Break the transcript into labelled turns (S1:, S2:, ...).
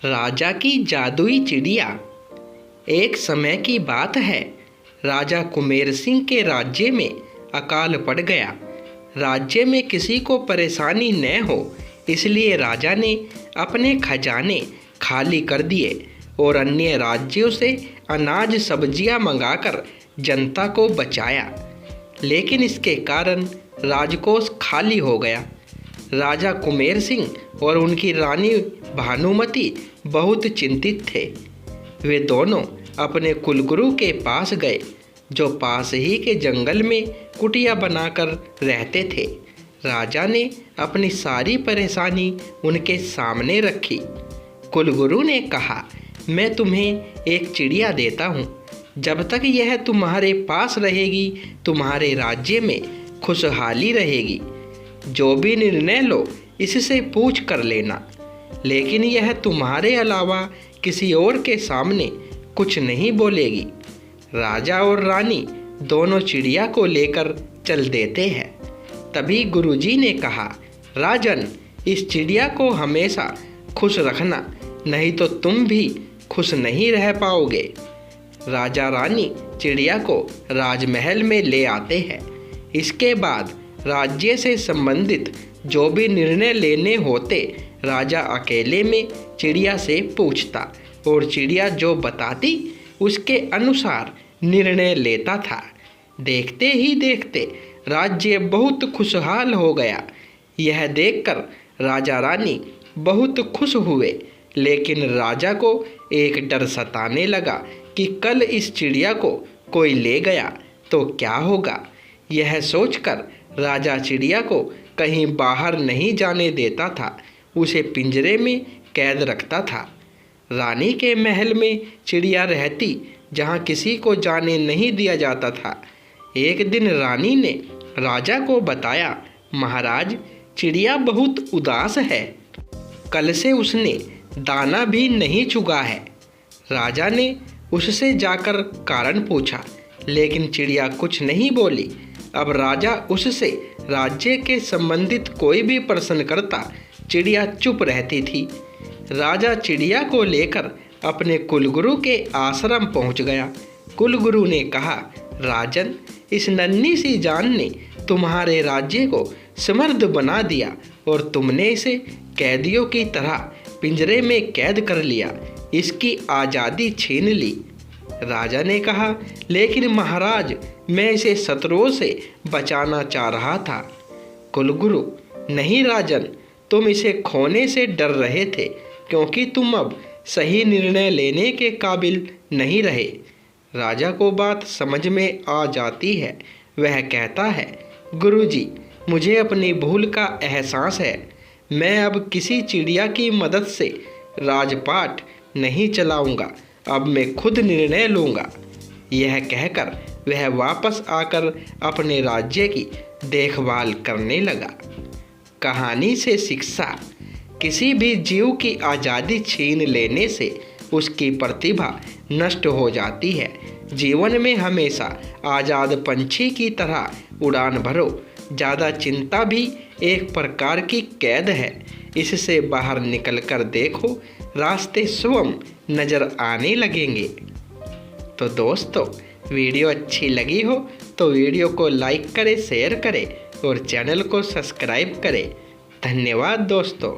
S1: राजा की जादुई चिड़िया। एक समय की बात है, राजा कुमेर सिंह के राज्य में अकाल पड़ गया। राज्य में किसी को परेशानी न हो, इसलिए राजा ने अपने खजाने खाली कर दिए और अन्य राज्यों से अनाज सब्जियां मंगाकर जनता को बचाया। लेकिन इसके कारण राजकोष खाली हो गया। राजा कुमेर सिंह और उनकी रानी भानुमति बहुत चिंतित थे। वे दोनों अपने कुलगुरु के पास गए, जो पास ही के जंगल में कुटिया बनाकर रहते थे। राजा ने अपनी सारी परेशानी उनके सामने रखी। कुलगुरु ने कहा, मैं तुम्हें एक चिड़िया देता हूँ। जब तक यह तुम्हारे पास रहेगी, तुम्हारे राज्य में खुशहाली रहेगी। जो भी निर्णय लो, इससे पूछ कर लेना, लेकिन यह तुम्हारे अलावा किसी और के सामने कुछ नहीं बोलेगी। राजा और रानी दोनों चिड़िया को लेकर चल देते हैं। तभी गुरुजी ने कहा, राजन, इस चिड़िया को हमेशा खुश रखना, नहीं तो तुम भी खुश नहीं रह पाओगे। राजा रानी चिड़िया को राजमहल में ले आते हैं। इसके बाद राज्य से संबंधित जो भी निर्णय लेने होते, राजा अकेले में चिड़िया से पूछता और चिड़िया जो बताती उसके अनुसार निर्णय लेता था। देखते ही देखते राज्य बहुत खुशहाल हो गया। यह देखकर राजा रानी बहुत खुश हुए, लेकिन राजा को एक डर सताने लगा कि कल इस चिड़िया को कोई ले गया तो क्या होगा। यह सोचकर राजा चिड़िया को कहीं बाहर नहीं जाने देता था, उसे पिंजरे में कैद रखता था। रानी के महल में चिड़िया रहती, जहाँ किसी को जाने नहीं दिया जाता था। एक दिन रानी ने राजा को बताया, महाराज, चिड़िया बहुत उदास है। कल से उसने दाना भी नहीं चुगा है। राजा ने उससे जाकर कारण पूछा, लेकिन चिड़िया कुछ नहीं बोली। अब राजा उससे राज्य के संबंधित कोई भी प्रश्न करता, चिड़िया चुप रहती थी। राजा चिड़िया को लेकर अपने कुलगुरु के आश्रम पहुंच गया। कुलगुरु ने कहा, राजन, इस नन्ही सी जान ने तुम्हारे राज्य को समृद्ध बना दिया और तुमने इसे कैदियों की तरह पिंजरे में कैद कर लिया, इसकी आज़ादी छीन ली। राजा ने कहा, लेकिन महाराज, मैं इसे शत्रुओं से बचाना चाह रहा था। कुलगुरु, नहीं राजन, तुम इसे खोने से डर रहे थे, क्योंकि तुम अब सही निर्णय लेने के काबिल नहीं रहे। राजा को बात समझ में आ जाती है। वह कहता है, गुरुजी, मुझे अपनी भूल का एहसास है। मैं अब किसी चिड़िया की मदद से राजपाट नहीं चलाऊंगा। अब मैं खुद निर्णय लूँगा। यह कहकर वह वापस आकर अपने राज्य की देखभाल करने लगा। कहानी से शिक्षा। किसी भी जीव की आज़ादी छीन लेने से उसकी प्रतिभा नष्ट हो जाती है। जीवन में हमेशा आज़ाद पंछी की तरह उड़ान भरो। ज़्यादा चिंता भी एक प्रकार की कैद है। इससे बाहर निकलकर देखो, रास्ते स्वयं नज़र आने लगेंगे। तो दोस्तों, वीडियो अच्छी लगी हो तो वीडियो को लाइक करें, शेयर करें और चैनल को सब्सक्राइब करें। धन्यवाद दोस्तों।